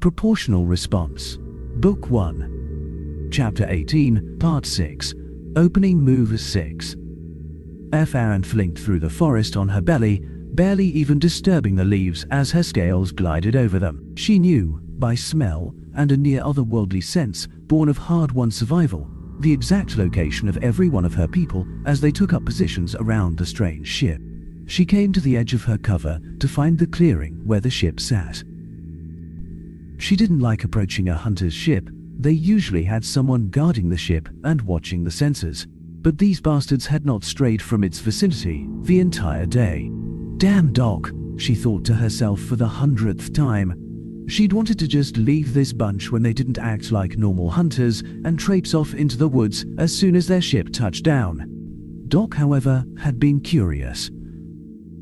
Proportional Response. Book 1. Chapter 18, Part 6. Opening Move 6. Fearadhach flinked through the forest on her belly, barely even disturbing the leaves as her scales glided over them. She knew, by smell and a near otherworldly sense born of hard-won survival, the exact location of every one of her people as they took up positions around the strange ship. She came to the edge of her cover to find the clearing where the ship sat. She didn't like approaching a hunter's ship. They usually had someone guarding the ship and watching the sensors, but these bastards had not strayed from its vicinity the entire day. Damn Doc, she thought to herself for the 100th time. She'd wanted to just leave this bunch when they didn't act like normal hunters and traipse off into the woods as soon as their ship touched down. Doc, however, had been curious.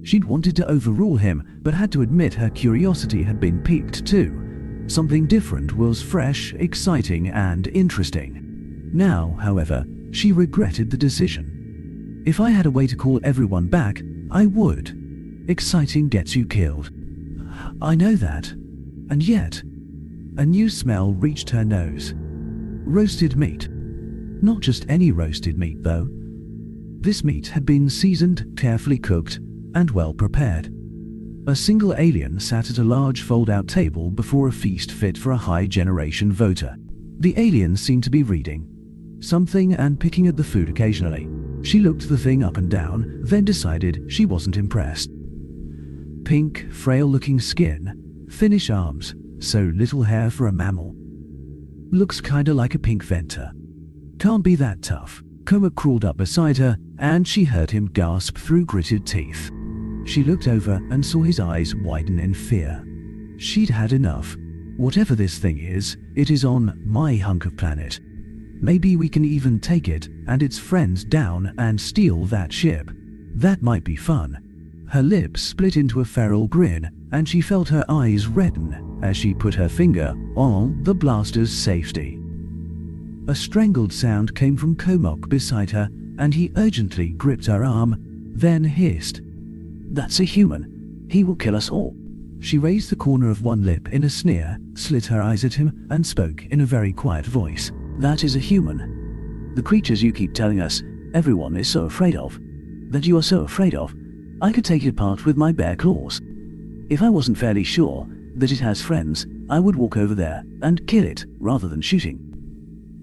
She'd wanted to overrule him, but had to admit her curiosity had been piqued too. Something different was fresh, exciting, and interesting. Now, however, she regretted the decision. If I had a way to call everyone back, I would. Exciting gets you killed. I know that. And yet, a new smell reached her nose. Roasted meat. Not just any roasted meat, though. This meat had been seasoned, carefully cooked, and well prepared. A single alien sat at a large fold-out table before a feast fit for a high-generation voter. The alien seemed to be reading something and picking at the food occasionally. She looked the thing up and down, then decided she wasn't impressed. Pink, frail-looking skin, thinnish arms, so little hair for a mammal. Looks kinda like a pink venter. Can't be that tough. Cormac crawled up beside her, and she heard him gasp through gritted teeth. She looked over and saw his eyes widen in fear. She'd had enough. Whatever this thing is, it is on my hunk of planet. Maybe we can even take it and its friends down and steal that ship. That might be fun. Her lips split into a feral grin, and she felt her eyes redden as she put her finger on the blaster's safety. A strangled sound came from Cormac beside her, and he urgently gripped her arm, then hissed, "That's a human. He will kill us all." She raised the corner of one lip in a sneer, slit her eyes at him, and spoke in a very quiet voice. "That is a human. The creatures you keep telling us everyone is so afraid of, that you are so afraid of, I could take it apart with my bare claws. If I wasn't fairly sure that it has friends, I would walk over there and kill it rather than shooting."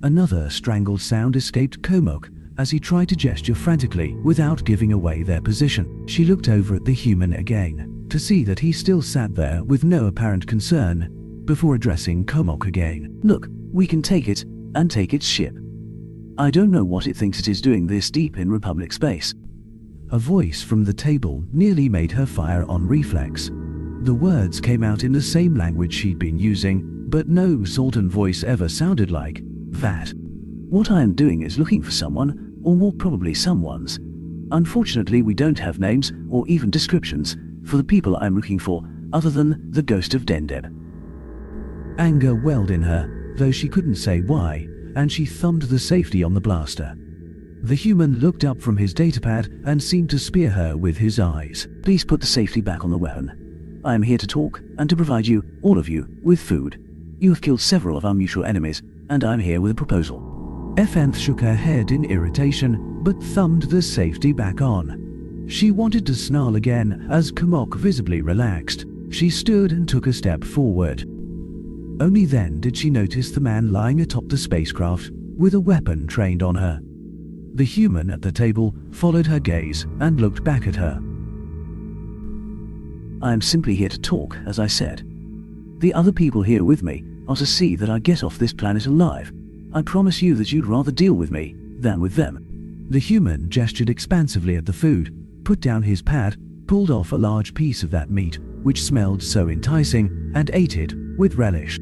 Another strangled sound escaped Cormac as he tried to gesture frantically without giving away their position. She looked over at the human again to see that he still sat there with no apparent concern before addressing Cormac again. "Look, we can take it and take its ship. I don't know what it thinks it is doing this deep in Republic space." A voice from the table nearly made her fire on reflex. The words came out in the same language she'd been using, but no Sultan voice ever sounded like that. "What I am doing is looking for someone, or more probably someones. Unfortunately, we don't have names or even descriptions for the people I'm looking for, other than the ghost of Dendeb." Anger welled in her, though she couldn't say why, and she thumbed the safety on the blaster. The human looked up from his datapad and seemed to spear her with his eyes. "Please put the safety back on the weapon. I am here to talk and to provide you, all of you, with food. You have killed several of our mutual enemies, and I'm here with a proposal." Fearadhach shook her head in irritation, but thumbed the safety back on. She wanted to snarl again as Cormac visibly relaxed. She stood and took a step forward. Only then did she notice the man lying atop the spacecraft with a weapon trained on her. The human at the table followed her gaze and looked back at her. "I am simply here to talk, as I said. The other people here with me are to see that I get off this planet alive. I promise you that you'd rather deal with me than with them." The human gestured expansively at the food, put down his pad, pulled off a large piece of that meat, which smelled so enticing, and ate it with relish.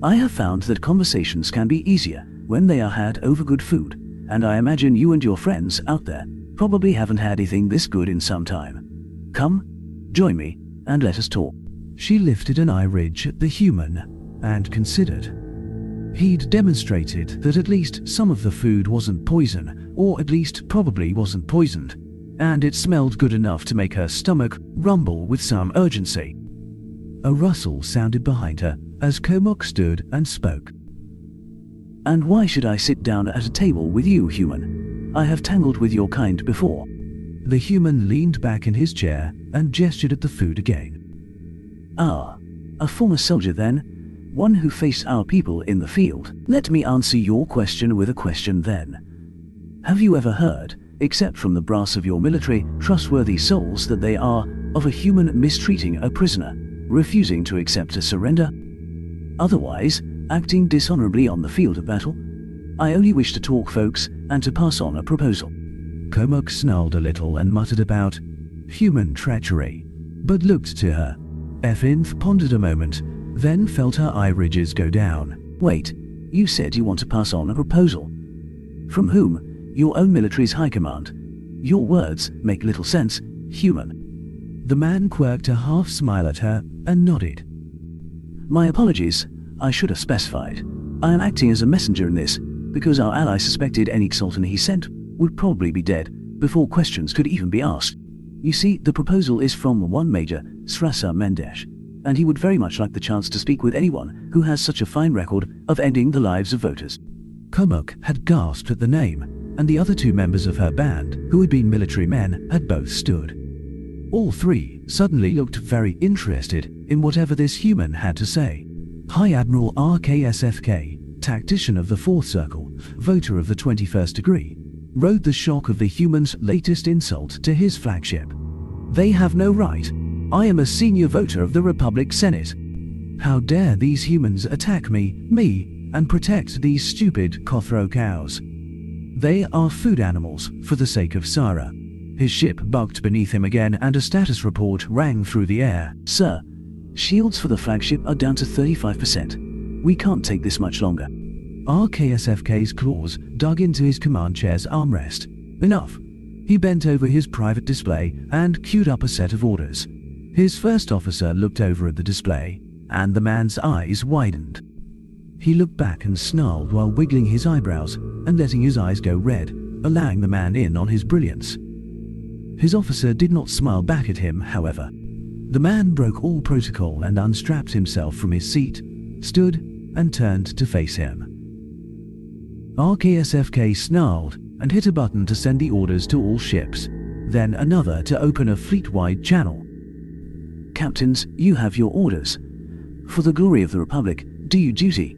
"I have found that conversations can be easier when they are had over good food, and I imagine you and your friends out there probably haven't had anything this good in some time. Come, join me, and let us talk." She lifted an eye ridge at the human and considered. He'd demonstrated that at least some of the food wasn't poison, or at least probably wasn't poisoned, and it smelled good enough to make her stomach rumble with some urgency. A rustle sounded behind her as Komok stood and spoke. "And why should I sit down at a table with you, human? I have tangled with your kind before." The human leaned back in his chair and gestured at the food again. "Ah, a former soldier then? One who faced our people in the field. Let me answer your question with a question then. Have you ever heard, except from the brass of your military, trustworthy souls, that they are of a human mistreating a prisoner, refusing to accept a surrender? Otherwise, acting dishonorably on the field of battle? I only wish to talk, folks, and to pass on a proposal." Komok snarled a little and muttered about human treachery, but looked to her. Efinth pondered a moment, then felt her eye ridges go down. "Wait, you said you want to pass on a proposal. From whom? Your own military's high command. Your words make little sense, human." The man quirked a half smile at her and nodded. "My apologies, I should have specified. I am acting as a messenger in this, because our ally suspected any sultan he sent would probably be dead before questions could even be asked. You see, the proposal is from one Major, Srasa Mendesh, and he would very much like the chance to speak with anyone who has such a fine record of ending the lives of voters." Komok had gasped at the name, and the other two members of her band, who had been military men, had both stood. All three suddenly looked very interested in whatever this human had to say. High Admiral RKSFK, tactician of the Fourth Circle, voter of the 21st degree, rode the shock of the human's latest insult to his flagship. "They have no right. I am a senior voter of the Republic Senate. How dare these humans attack me, and protect these stupid Kothro cows? They are food animals for the sake of Sara." His ship bucked beneath him again and a status report rang through the air. "Sir, shields for the flagship are down to 35%. We can't take this much longer." RKSFK's claws dug into his command chair's armrest. Enough. He bent over his private display and queued up a set of orders. His first officer looked over at the display, and the man's eyes widened. He looked back and snarled while wiggling his eyebrows and letting his eyes go red, allowing the man in on his brilliance. His officer did not smile back at him, however. The man broke all protocol and unstrapped himself from his seat, stood, and turned to face him. RKSFK snarled and hit a button to send the orders to all ships, then another to open a fleet-wide channel. "Captains, you have your orders. For the glory of the Republic, do your duty.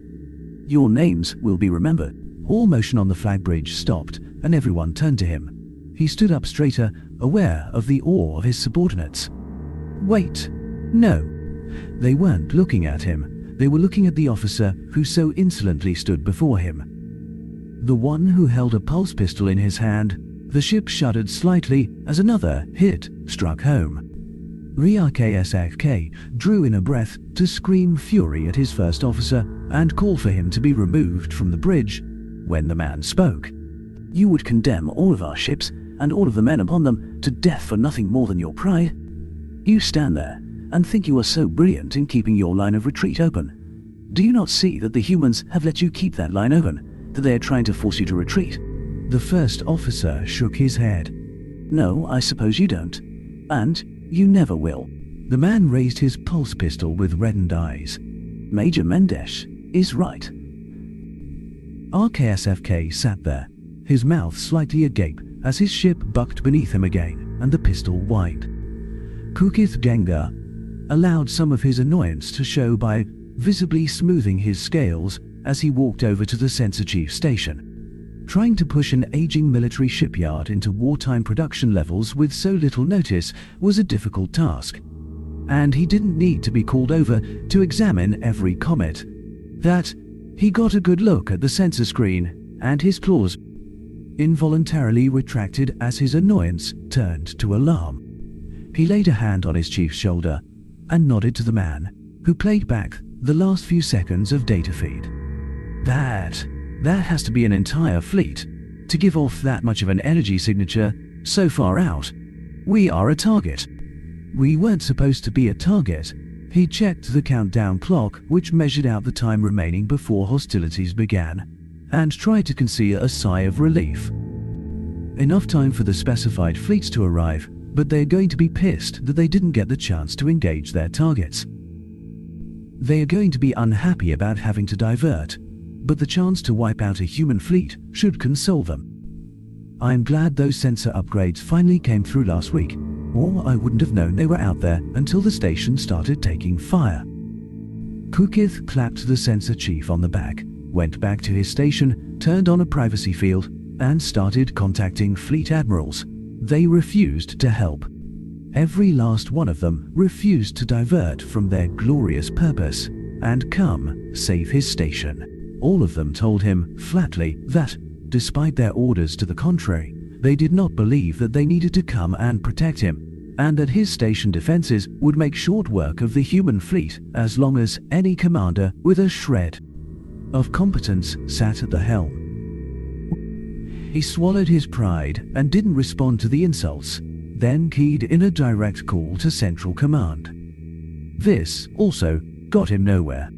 Your names will be remembered." All motion on the flag bridge stopped, and everyone turned to him. He stood up straighter, aware of the awe of his subordinates. Wait, no. They weren't looking at him. They were looking at the officer who so insolently stood before him. The one who held a pulse pistol in his hand. The ship shuddered slightly as another hit struck home. RKSFK drew in a breath to scream fury at his first officer and call for him to be removed from the bridge when the man spoke. "You would condemn all of our ships and all of the men upon them to death for nothing more than your pride? You stand there and think you are so brilliant in keeping your line of retreat open. Do you not see that the humans have let you keep that line open, that they are trying to force you to retreat?" The first officer shook his head. "No, I suppose you don't. And you never will." The man raised his pulse pistol with reddened eyes. "Major Mendesh is right." RKSFK sat there, his mouth slightly agape as his ship bucked beneath him again and the pistol whined. Kukith Gengar allowed some of his annoyance to show by visibly smoothing his scales as he walked over to the sensor chief station. Trying to push an aging military shipyard into wartime production levels with so little notice was a difficult task, and he didn't need to be called over to examine every comet. That he got a good look at the sensor screen, and his claws involuntarily retracted as his annoyance turned to alarm. He laid a hand on his chief's shoulder and nodded to the man, who played back the last few seconds of data feed. That has to be an entire fleet to give off that much of an energy signature so far out. We are a target. We weren't supposed to be a target. He checked the countdown clock, which measured out the time remaining before hostilities began, and tried to conceal a sigh of relief. Enough time for the specified fleets to arrive, but they're going to be pissed that they didn't get the chance to engage their targets. They are going to be unhappy about having to divert, but the chance to wipe out a human fleet should console them. I am glad those sensor upgrades finally came through last week, or I wouldn't have known they were out there until the station started taking fire. Kukith clapped the sensor chief on the back, went back to his station, turned on a privacy field, and started contacting fleet admirals. They refused to help. Every last one of them refused to divert from their glorious purpose and come save his station. All of them told him flatly that, despite their orders to the contrary, they did not believe that they needed to come and protect him, and that his station defenses would make short work of the human fleet as long as any commander with a shred of competence sat at the helm. He swallowed his pride and didn't respond to the insults, then keyed in a direct call to Central Command. This also got him nowhere.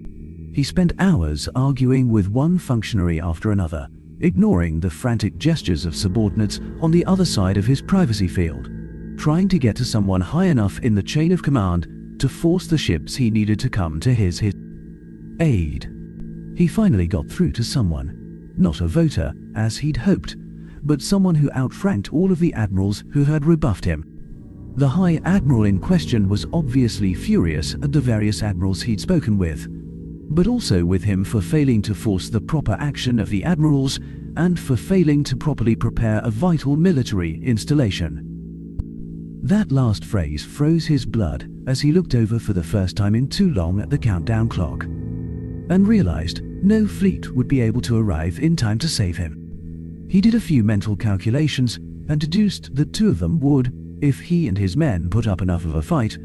He spent hours arguing with one functionary after another, ignoring the frantic gestures of subordinates on the other side of his privacy field, trying to get to someone high enough in the chain of command to force the ships he needed to come to his aid. He finally got through to someone, not a voter, as he'd hoped, but someone who outranked all of the admirals who had rebuffed him. The High Admiral in question was obviously furious at the various admirals he'd spoken with, but also with him for failing to force the proper action of the admirals and for failing to properly prepare a vital military installation. That last phrase froze his blood as he looked over for the first time in too long at the countdown clock, and realized no fleet would be able to arrive in time to save him. He did a few mental calculations and deduced that two of them would, if he and his men put up enough of a fight,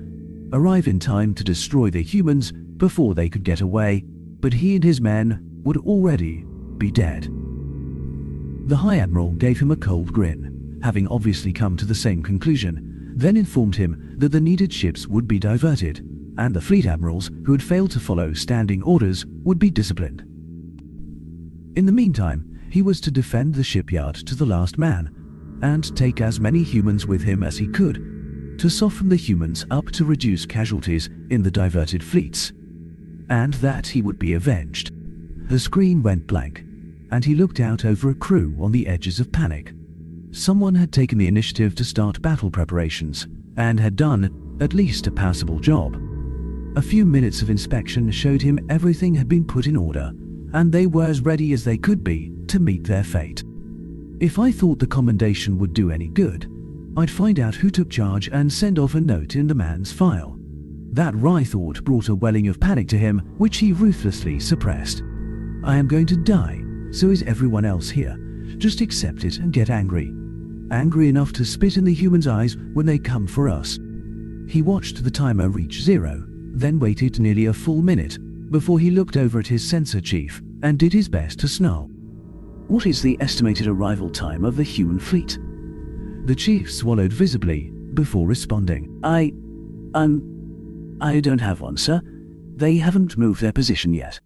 arrive in time to destroy the humans before they could get away, but he and his men would already be dead. The High Admiral gave him a cold grin, having obviously come to the same conclusion, then informed him that the needed ships would be diverted, and the fleet admirals who had failed to follow standing orders would be disciplined. In the meantime, he was to defend the shipyard to the last man, and take as many humans with him as he could, to soften the humans up to reduce casualties in the diverted fleets, and that he would be avenged. The screen went blank, and he looked out over a crew on the edges of panic. Someone had taken the initiative to start battle preparations, and had done at least a passable job. A few minutes of inspection showed him everything had been put in order, and they were as ready as they could be to meet their fate. If I thought the commendation would do any good, I'd find out who took charge and send off a note in the man's file. That wry thought brought a welling of panic to him, which he ruthlessly suppressed. I am going to die, so is everyone else here. Just accept it and get angry. Angry enough to spit in the humans' eyes when they come for us. He watched the timer reach 0, then waited nearly a full minute before he looked over at his sensor chief and did his best to snarl. What is the estimated arrival time of the human fleet? The chief swallowed visibly before responding. I don't have one, sir. They haven't moved their position yet.